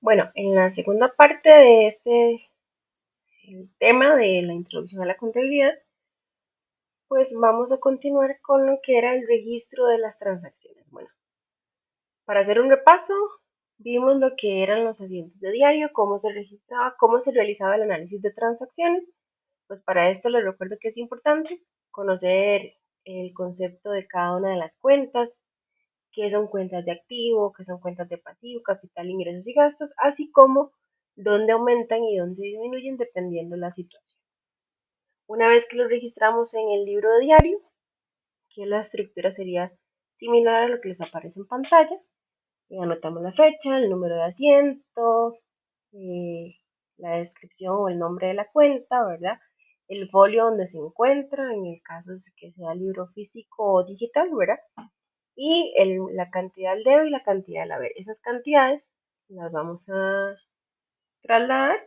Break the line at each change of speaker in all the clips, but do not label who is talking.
Bueno, en la segunda parte de el tema de la introducción a la contabilidad, pues vamos a continuar con lo que era el registro de las transacciones. Bueno, para hacer un repaso, vimos lo que eran los asientos de diario, cómo se registraba, cómo se realizaba el análisis de transacciones. Pues para esto les recuerdo que es importante conocer el concepto de cada una de las cuentas, qué son cuentas de activo, qué son cuentas de pasivo, capital, ingresos y gastos, así como dónde aumentan y dónde disminuyen dependiendo de la situación. Una vez que lo registramos en el libro de diario, que la estructura sería similar a lo que les aparece en pantalla, anotamos la fecha, el número de asiento, eh, la descripción o el nombre de la cuenta, ¿verdad? El folio donde se encuentra, en el caso de que sea libro físico o digital, ¿verdad? Y la cantidad del debe y la cantidad del haber. Esas cantidades las vamos a trasladar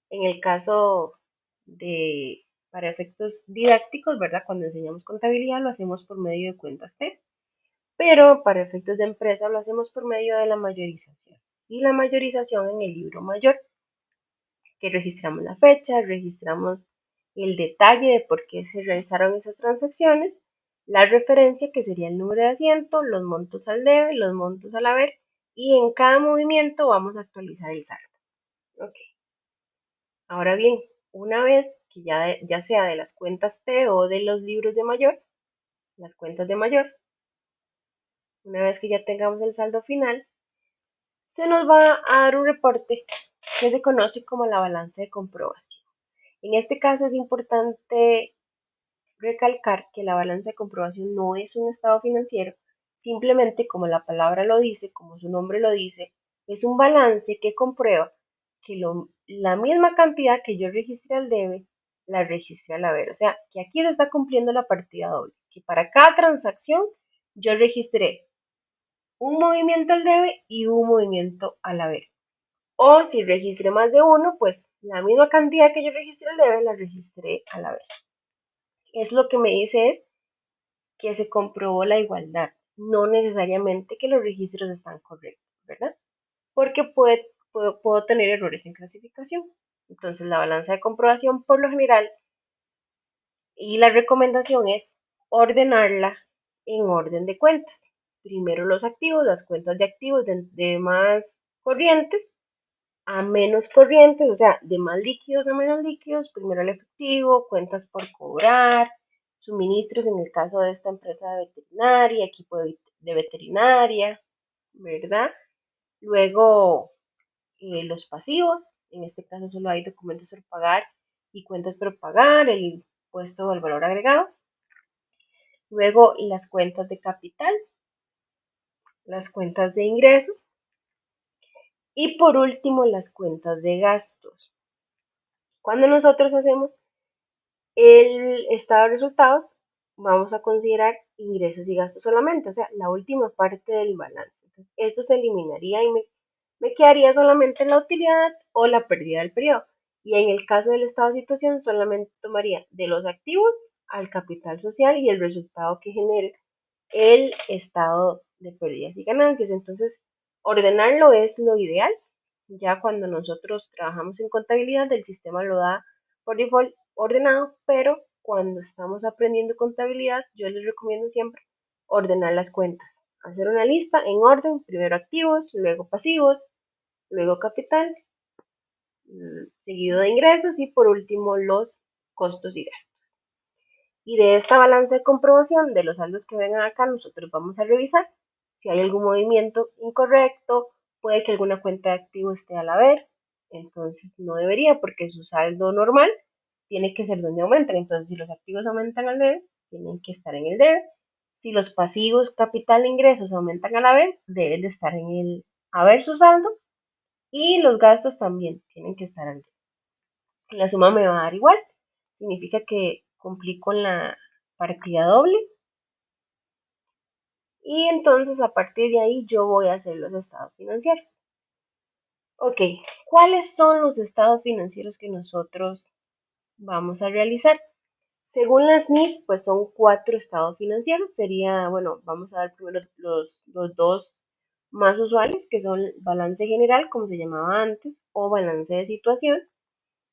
en el caso de, para efectos didácticos, ¿verdad? Cuando enseñamos contabilidad lo hacemos por medio de cuentas T, pero para efectos de empresa lo hacemos por medio de la mayorización. Y la mayorización en el libro mayor, que registramos la fecha, registramos el detalle de por qué se realizaron esas transacciones, la referencia que sería el número de asiento, los montos al debe, los montos al haber, y en cada movimiento vamos a actualizar el saldo. Ok. Ahora bien, una vez que ya sea de las cuentas T o de los libros de mayor, las cuentas de mayor, una vez que ya tengamos el saldo final, se nos va a dar un reporte que se conoce como la balanza de comprobación. En este caso es importante recalcar que la balanza de comprobación no es un estado financiero, simplemente como la palabra lo dice, como su nombre lo dice, es un balance que comprueba que la misma cantidad que yo registré al debe, la registré al haber. O sea, que aquí se está cumpliendo la partida doble, que para cada transacción yo registré un movimiento al debe y un movimiento al haber. O si registré más de uno, pues la misma cantidad que yo registré al debe, la registré al haber. Es lo que me dice es que se comprobó la igualdad, no necesariamente que los registros están correctos, ¿verdad? Porque puedo tener errores en clasificación. Entonces, la balanza de comprobación, por lo general, y la recomendación es ordenarla en orden de cuentas. Primero los activos, las cuentas de activos de más corrientes a menos corrientes, o sea, de más líquidos a menos líquidos, primero el efectivo, cuentas por cobrar, suministros en el caso de esta empresa de veterinaria, equipo de veterinaria, ¿verdad? Luego los pasivos, en este caso solo hay documentos por pagar y cuentas por pagar, el impuesto al valor agregado. Luego las cuentas de capital, las cuentas de ingreso y por último las cuentas de gastos. Cuando nosotros hacemos el estado de resultados, vamos a considerar ingresos y gastos solamente, o sea, la última parte del balance. Entonces, eso se eliminaría y me quedaría solamente la utilidad o la pérdida del periodo. Y en el caso del estado de situación, solamente tomaría de los activos al capital social y el resultado que genere el estado de pérdidas y ganancias. Entonces, ordenarlo es lo ideal. Ya cuando nosotros trabajamos en contabilidad, el sistema lo da por default ordenado, pero cuando estamos aprendiendo contabilidad, yo les recomiendo siempre ordenar las cuentas. Hacer una lista en orden, primero activos, luego pasivos, luego capital, seguido de ingresos y por último los costos y gastos. Y de esta balanza de comprobación de los saldos que vengan acá, nosotros vamos a revisar si hay algún movimiento incorrecto, puede que alguna cuenta de activos esté al haber, entonces no debería porque su saldo normal tiene que ser donde aumentan. Entonces, si los activos aumentan al debe, tienen que estar en el debe. Si los pasivos, capital e ingresos aumentan al haber, deben de estar en el haber su saldo y los gastos también tienen que estar al debe. La suma me va a dar igual, significa que cumplí con la partida doble y entonces a partir de ahí yo voy a hacer los estados financieros. Ok, ¿cuáles son los estados financieros que nosotros vamos a realizar? Según las NIF, pues son 4 estados financieros. Sería, bueno, vamos a dar primero los dos más usuales, que son balance general, como se llamaba antes, o balance de situación,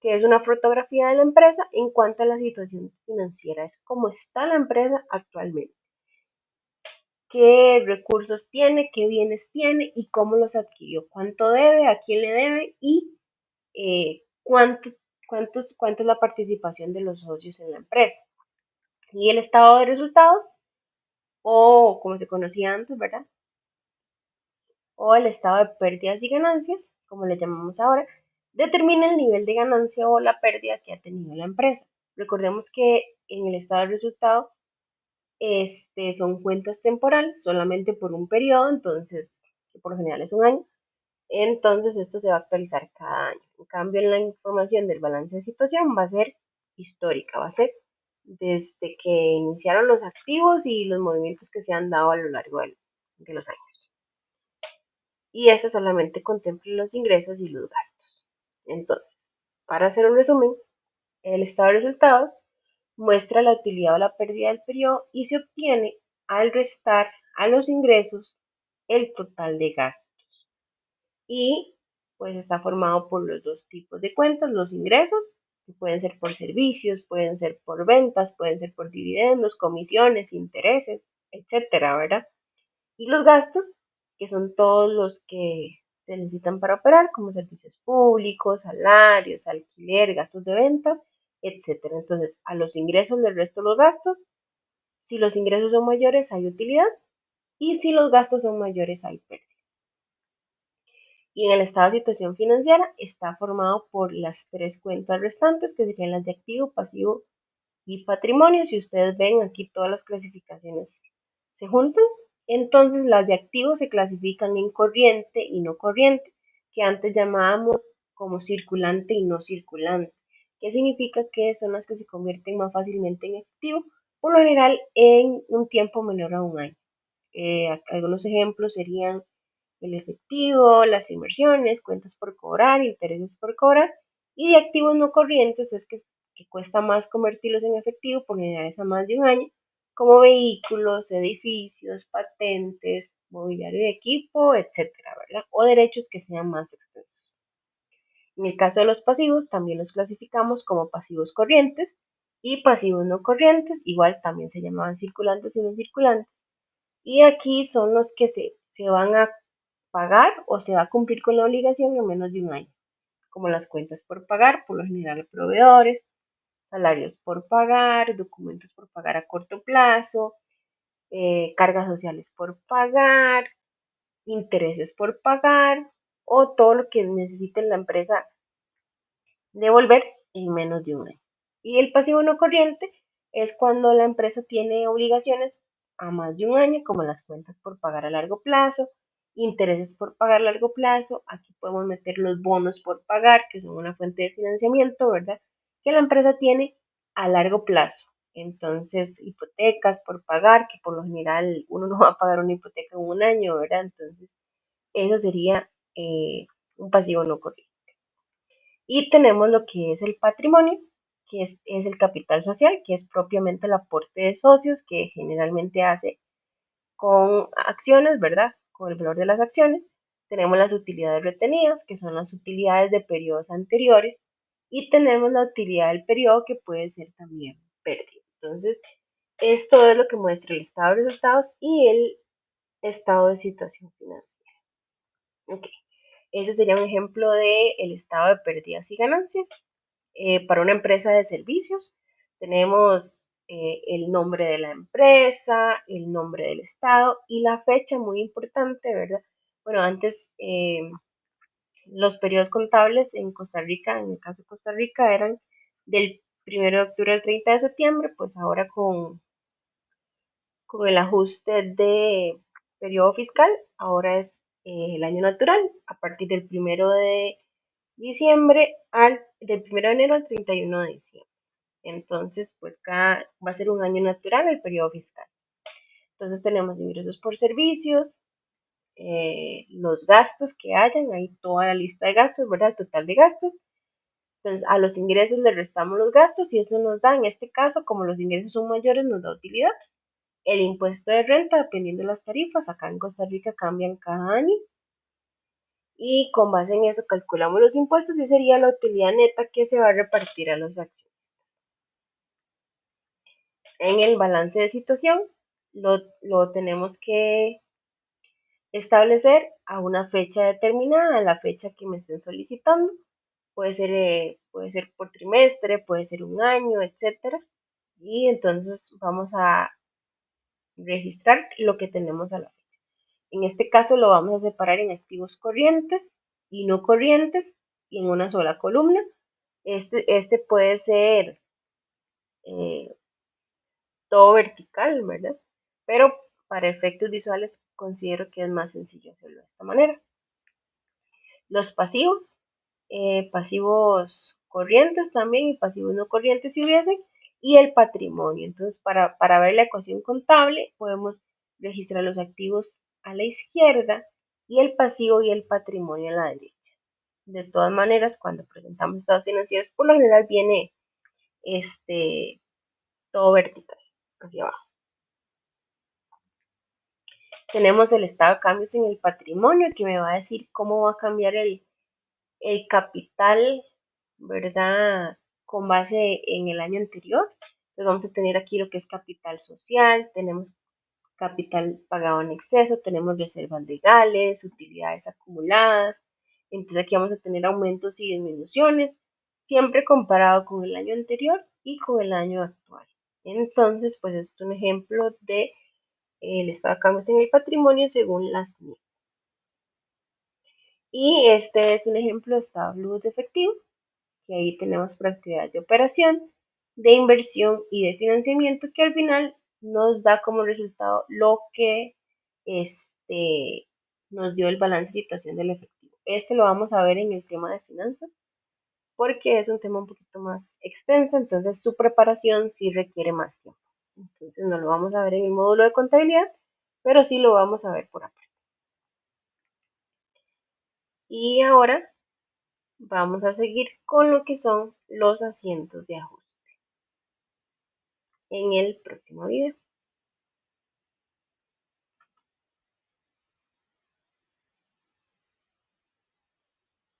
que es una fotografía de la empresa en cuanto a la situación financiera, es cómo está la empresa actualmente, qué recursos tiene, qué bienes tiene y cómo los adquirió, cuánto debe, a quién le debe y cuánto, cuánto es la participación de los socios en la empresa. Y el estado de resultados, o como se conocía antes, ¿verdad? O el estado de pérdidas y ganancias, como le llamamos ahora, determina el nivel de ganancia o la pérdida que ha tenido la empresa. Recordemos que en el estado de resultados son cuentas temporales solamente por un periodo, entonces, que por lo general es un año, entonces esto se va a actualizar cada año. En cambio, en la información del balance de situación va a ser histórica, va a ser desde que iniciaron los activos y los movimientos que se han dado a lo largo de los años. Y eso solamente contempla los ingresos y los gastos. Entonces, para hacer un resumen, el estado de resultados muestra la utilidad o la pérdida del periodo y se obtiene al restar a los ingresos el total de gastos. Y pues está formado por los dos tipos de cuentas, los ingresos, que pueden ser por servicios, pueden ser por ventas, pueden ser por dividendos, comisiones, intereses, etcétera, ¿verdad? Y los gastos, que son todos los que se necesitan para operar, como servicios públicos, salarios, alquiler, gastos de ventas, etcétera. Entonces, a los ingresos les resto los gastos. Si los ingresos son mayores, hay utilidad. Y si los gastos son mayores, hay pérdida. Y en el estado de situación financiera está formado por las tres cuentas restantes, que serían las de activo, pasivo y patrimonio. Si ustedes ven aquí todas las clasificaciones se juntan, entonces las de activos se clasifican en corriente y no corriente, que antes llamábamos como circulante y no circulante, que significa que son las que se convierten más fácilmente en activo, por lo general en un tiempo menor a un año. Algunos ejemplos serían el efectivo, las inversiones, cuentas por cobrar, intereses por cobrar, y de activos no corrientes es que cuesta más convertirlos en efectivo, por general es a más de un año, como vehículos, edificios, patentes, mobiliario de equipo, etcétera, ¿verdad? O derechos que sean más extensos. En el caso de los pasivos, también los clasificamos como pasivos corrientes y pasivos no corrientes, igual también se llamaban circulantes y no circulantes. Y aquí son los que se van a pagar o se va a cumplir con la obligación en menos de un año, como las cuentas por pagar, por lo general proveedores, salarios por pagar, documentos por pagar a corto plazo, cargas sociales por pagar, intereses por pagar o todo lo que necesite la empresa devolver en menos de un año. Y el pasivo no corriente es cuando la empresa tiene obligaciones a más de un año, como las cuentas por pagar a largo plazo, intereses por pagar a largo plazo. Aquí podemos meter los bonos por pagar, que son una fuente de financiamiento, ¿verdad? Que la empresa tiene a largo plazo. Entonces, hipotecas por pagar, que por lo general uno no va a pagar una hipoteca en un año, ¿verdad? Entonces, eso sería un pasivo no corriente. Y tenemos lo que es el patrimonio, que es el capital social, que es propiamente el aporte de socios que generalmente hace con acciones, ¿verdad? Con el valor de las acciones. Tenemos las utilidades retenidas, que son las utilidades de periodos anteriores. Y tenemos la utilidad del periodo, que puede ser también pérdida. Entonces, esto es lo que muestra el estado de resultados y el estado de situación financiera. Ok, ese sería un ejemplo del estado de pérdidas y ganancias. Para una empresa de servicios. Tenemos el nombre de la empresa, el nombre del estado y la fecha, muy importante, ¿verdad? Bueno, antes los periodos contables en Costa Rica, en el caso de Costa Rica, eran del 1 de octubre al 30 de septiembre, pues ahora con el ajuste de periodo fiscal, ahora es el año natural, a partir del 1 de diciembre del 1 de enero al 31 de diciembre. Entonces, pues cada va a ser un año natural el periodo fiscal. Entonces tenemos ingresos por servicios, los gastos que hayan, ahí toda la lista de gastos, ¿verdad? El total de gastos. Entonces a los ingresos le restamos los gastos y eso nos da, en este caso, como los ingresos son mayores, nos da utilidad. El impuesto de renta, dependiendo de las tarifas, acá en Costa Rica cambian cada año. Y con base en eso calculamos los impuestos y sería la utilidad neta que se va a repartir a los accionistas. En el balance de situación lo tenemos que establecer a una fecha determinada, a la fecha que me estén solicitando. Puede ser por trimestre, puede ser un año, etcétera. Y entonces vamos a registrar lo que tenemos a la fecha. En este caso lo vamos a separar en activos corrientes y no corrientes y en una sola columna. Este puede ser eh, todo vertical, ¿verdad? Pero para efectos visuales considero que es más sencillo hacerlo de esta manera. Los pasivos, pasivos corrientes también y pasivos no corrientes si hubiesen, y el patrimonio. Entonces, para ver la ecuación contable, podemos registrar los activos a la izquierda y el pasivo y el patrimonio a la derecha. De todas maneras, cuando presentamos estados financieros, por lo general viene este, todo vertical, hacia abajo. Tenemos el estado de cambios en el patrimonio, que me va a decir cómo va a cambiar el capital, ¿verdad? Con base en el año anterior. Entonces vamos a tener aquí lo que es capital social, tenemos capital pagado en exceso, tenemos reservas legales, utilidades acumuladas. Entonces aquí vamos a tener aumentos y disminuciones, siempre comparado con el año anterior y con el año actual. Entonces, pues este es un ejemplo de el estado de cambios en el patrimonio según las NIF. Y este es un ejemplo de estado de flujo de efectivo, que ahí tenemos por actividad de operación, de inversión y de financiamiento, que al final nos da como resultado lo que nos dio el balance de situación del efectivo. Este lo vamos a ver en el tema de finanzas, porque es un tema un poquito más extenso, entonces su preparación sí requiere más tiempo. Entonces no lo vamos a ver en el módulo de contabilidad, pero sí lo vamos a ver por acá. Y ahora vamos a seguir con lo que son los asientos de ajuste en el próximo video.